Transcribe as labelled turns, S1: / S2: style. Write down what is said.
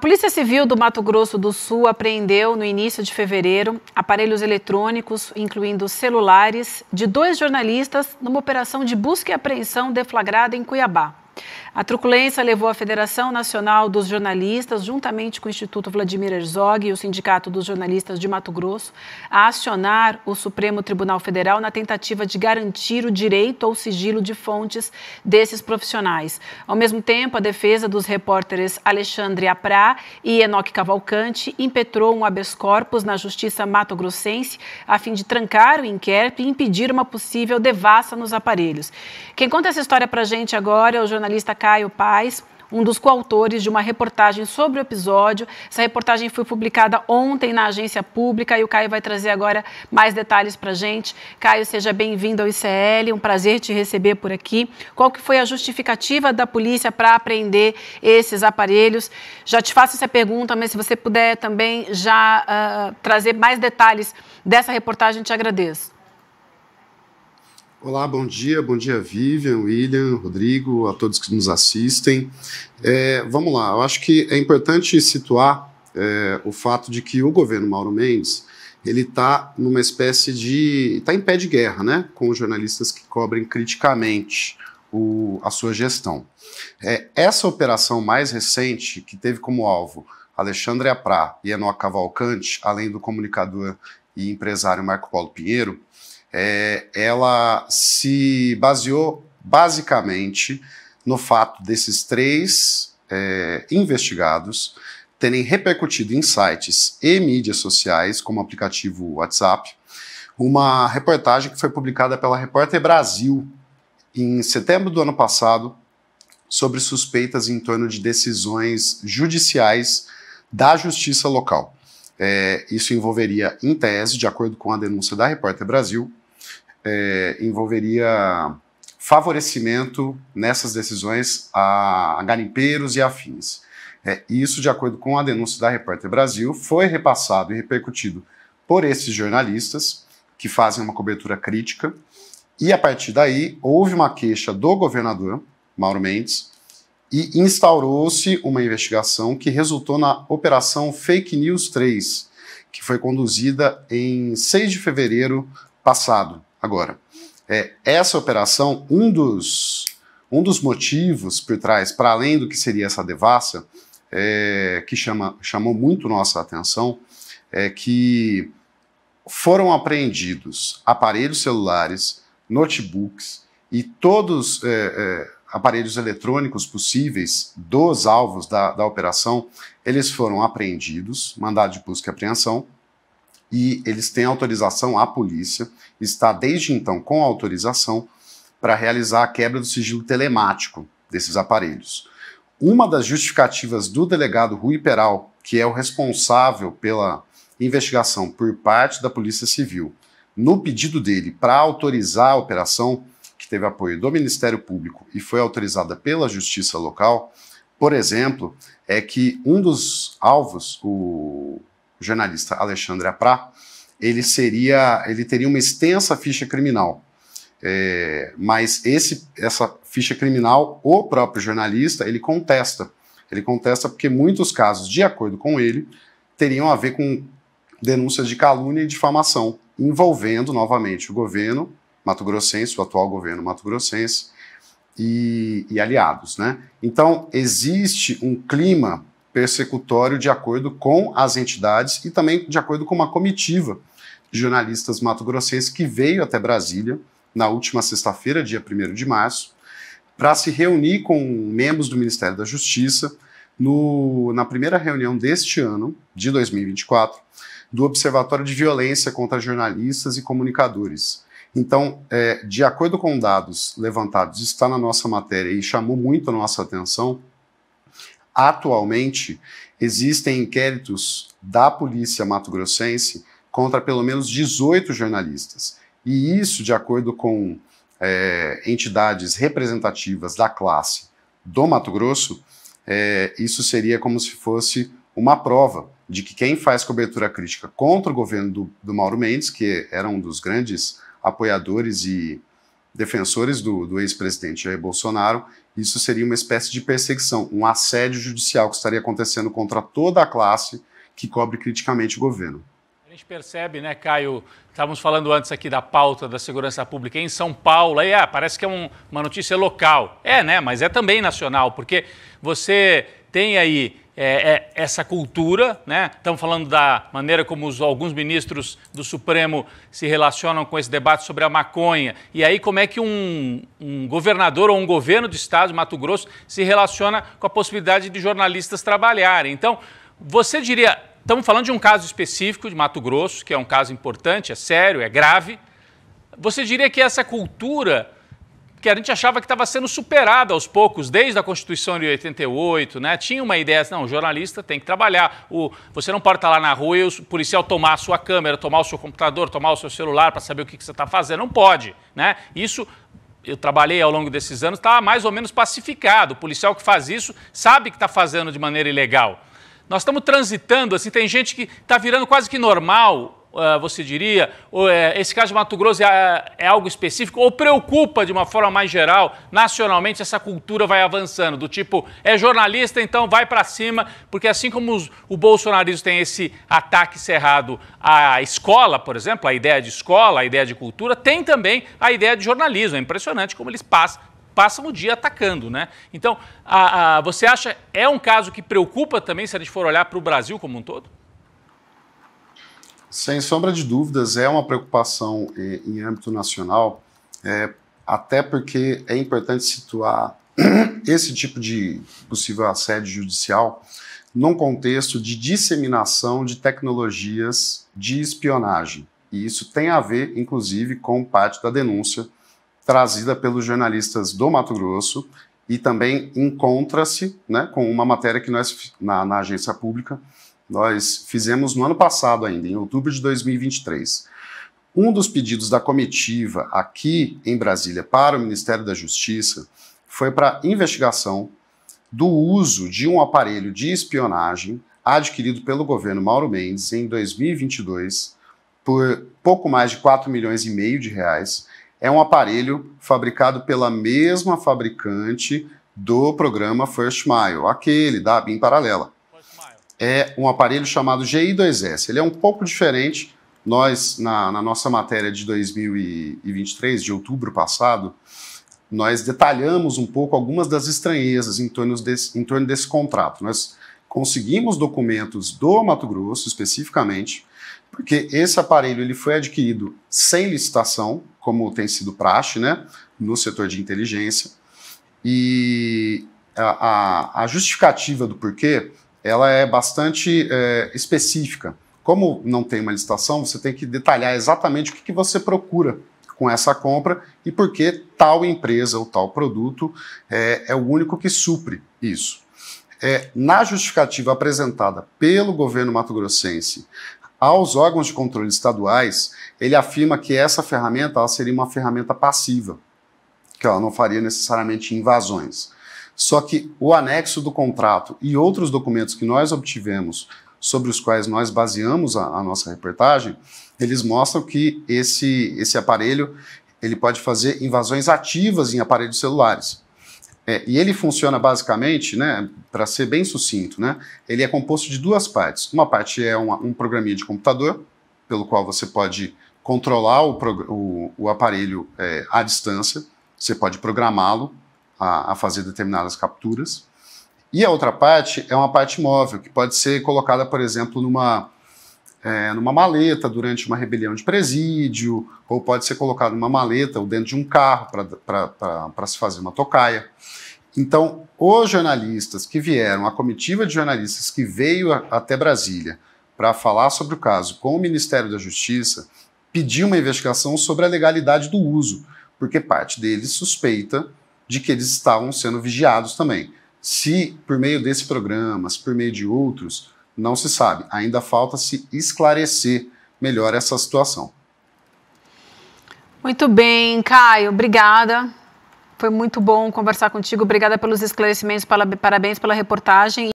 S1: Polícia Civil do Mato Grosso do Sul apreendeu, no início de fevereiro, aparelhos eletrônicos, incluindo celulares, de 2 jornalistas numa operação de busca e apreensão deflagrada em Cuiabá. A truculência levou a Federação Nacional dos Jornalistas, juntamente com o Instituto Vladimir Herzog e o Sindicato dos Jornalistas de Mato Grosso, a acionar o Supremo Tribunal Federal na tentativa de garantir o direito ao sigilo de fontes desses profissionais. Ao mesmo tempo, a defesa dos repórteres Alexandre Aprá e Enoque Cavalcante impetrou um habeas corpus na Justiça mato-grossense a fim de trancar o inquérito e impedir uma possível devassa nos aparelhos. Quem conta essa história para a gente agora é o jornalista Caio Paes, um dos coautores de uma reportagem sobre o episódio. Essa reportagem foi publicada ontem na agência pública e o Caio vai trazer agora mais detalhes para a gente. Caio, seja bem-vindo ao ICL, um prazer te receber por aqui. Qual que foi a justificativa da polícia para apreender esses aparelhos? Já te faço essa pergunta, mas se você puder também já trazer mais detalhes dessa reportagem, te agradeço.
S2: Olá, bom dia Vivian, William, Rodrigo, a todos que nos assistem. Vamos lá, eu acho que é importante situar o fato de que o governo Mauro Mendes, ele está numa espécie de... está em pé de guerra, né, com os jornalistas que cobrem criticamente a sua gestão. Essa operação mais recente, que teve como alvo Alexandre Aprá e Enoque Cavalcante, além do comunicador e empresário Marco Paulo Pinheiro, ela se baseou basicamente no fato desses 3 investigados terem repercutido em sites e mídias sociais, como o aplicativo WhatsApp, uma reportagem que foi publicada pela Repórter Brasil em setembro do ano passado sobre suspeitas em torno de decisões judiciais da justiça local. Isso envolveria, em tese, de acordo com a denúncia da Repórter Brasil, envolveria favorecimento nessas decisões a garimpeiros e afins. Isso, de acordo com a denúncia da Repórter Brasil, foi repassado e repercutido por esses jornalistas que fazem uma cobertura crítica, e a partir daí houve uma queixa do governador Mauro Mendes e instaurou-se uma investigação que resultou na Operação Fake News 3, que foi conduzida em 6 de fevereiro passado. Agora, essa operação, um dos motivos por trás, para além do que seria essa devassa, que chamou muito nossa atenção, é que foram apreendidos aparelhos celulares, notebooks e todos aparelhos eletrônicos possíveis dos alvos da operação, eles foram apreendidos, mandado de busca e apreensão, e eles têm autorização, a polícia está desde então com autorização para realizar a quebra do sigilo telemático desses aparelhos. Uma das justificativas do delegado Rui Peral, que é o responsável pela investigação por parte da Polícia Civil, no pedido dele para autorizar a operação, que teve apoio do Ministério Público e foi autorizada pela Justiça Local, por exemplo, é que um dos alvos, o jornalista Alexandre Aprá, ele teria uma extensa ficha criminal, mas essa ficha criminal, o próprio jornalista, ele contesta porque muitos casos, de acordo com ele, teriam a ver com denúncias de calúnia e difamação, envolvendo novamente o governo mato-grossense, o atual governo mato-grossense e aliados, né? Então, existe um clima persecutório de acordo com as entidades e também de acordo com uma comitiva de jornalistas mato-grossenses que veio até Brasília na última sexta-feira, dia 1º de março, para se reunir com membros do Ministério da Justiça na primeira reunião deste ano, de 2024, do Observatório de Violência contra Jornalistas e Comunicadores. Então, de acordo com dados levantados, está na nossa matéria e chamou muito a nossa atenção, atualmente, existem inquéritos da polícia mato-grossense contra pelo menos 18 jornalistas. E isso, de acordo com entidades representativas da classe do Mato Grosso, isso seria como se fosse uma prova de que quem faz cobertura crítica contra o governo do Mauro Mendes, que era um dos grandes apoiadores e defensores do ex-presidente Jair Bolsonaro, isso seria uma espécie de perseguição, um assédio judicial que estaria acontecendo contra toda a classe que cobre criticamente o governo.
S3: A gente percebe, né, Caio, estávamos falando antes aqui da pauta da segurança pública em São Paulo, aí parece que é uma notícia local. Né, mas é também nacional, porque você tem aí essa cultura, né? Estamos falando da maneira como alguns ministros do Supremo se relacionam com esse debate sobre a maconha. E aí como é que um governador ou um governo do estado de Mato Grosso se relaciona com a possibilidade de jornalistas trabalharem. Então, você diria, estamos falando de um caso específico de Mato Grosso, que é um caso importante, é sério, é grave. Você diria que essa cultura que a gente achava que estava sendo superada aos poucos, desde a Constituição de 88, né? Tinha uma ideia, não, o jornalista tem que trabalhar, você não pode estar lá na rua e o policial tomar a sua câmera, tomar o seu computador, tomar o seu celular para saber o que você está fazendo, não pode, né? Isso, eu trabalhei ao longo desses anos, está mais ou menos pacificado, o policial que faz isso sabe que está fazendo de maneira ilegal. Nós estamos transitando, assim, tem gente que está virando quase que normal, você diria, esse caso de Mato Grosso é algo específico ou preocupa de uma forma mais geral, nacionalmente, essa cultura vai avançando, do tipo, é jornalista, então vai para cima, porque assim como o bolsonarismo tem esse ataque cerrado à escola, por exemplo, a ideia de escola, a ideia de cultura, tem também a ideia de jornalismo. É impressionante como eles passam o dia atacando, né? Então, você acha é um caso que preocupa também, se a gente for olhar para o Brasil como um todo?
S2: Sem sombra de dúvidas, é uma preocupação em âmbito nacional, até porque é importante situar esse tipo de possível assédio judicial num contexto de disseminação de tecnologias de espionagem. E isso tem a ver, inclusive, com parte da denúncia trazida pelos jornalistas do Mato Grosso e também encontra-se, né, com uma matéria que nós, na agência pública, nós fizemos no ano passado ainda, em outubro de 2023. Um dos pedidos da comitiva aqui em Brasília para o Ministério da Justiça foi para investigação do uso de um aparelho de espionagem adquirido pelo governo Mauro Mendes em 2022 por pouco mais de 4,5 milhões de reais. É um aparelho fabricado pela mesma fabricante do programa First Mile, aquele da ABIN Paralela. É um aparelho chamado GI2S. Ele é um pouco diferente. Nós, na nossa matéria de 2023, de outubro passado, nós detalhamos um pouco algumas das estranhezas em torno desse contrato. Nós conseguimos documentos do Mato Grosso, especificamente, porque esse aparelho ele foi adquirido sem licitação, como tem sido praxe, né, no setor de inteligência. E a justificativa do porquê ela é bastante específica. Como não tem uma licitação, você tem que detalhar exatamente o que você procura com essa compra e por que tal empresa ou tal produto é o único que supre isso. Na justificativa apresentada pelo governo mato-grossense aos órgãos de controle estaduais, ele afirma que essa ferramenta ela seria uma ferramenta passiva, que ela não faria necessariamente invasões. Só que o anexo do contrato e outros documentos que nós obtivemos, sobre os quais nós baseamos a nossa reportagem, eles mostram que esse aparelho ele pode fazer invasões ativas em aparelhos celulares. E ele funciona basicamente, né, para ser bem sucinto, né, ele é composto de duas partes. Uma parte é um programinha de computador, pelo qual você pode controlar o aparelho à distância, você pode programá-lo a fazer determinadas capturas. E a outra parte é uma parte móvel, que pode ser colocada, por exemplo, numa maleta durante uma rebelião de presídio, ou pode ser colocada numa maleta ou dentro de um carro para se fazer uma tocaia. Então, os jornalistas que vieram, a comitiva de jornalistas que veio até Brasília para falar sobre o caso com o Ministério da Justiça, pediu uma investigação sobre a legalidade do uso, porque parte deles suspeita de que eles estavam sendo vigiados também. Se por meio desse programa, se por meio de outros, não se sabe. Ainda falta se esclarecer melhor essa situação.
S1: Muito bem, Caio, obrigada. Foi muito bom conversar contigo. Obrigada pelos esclarecimentos, parabéns pela reportagem.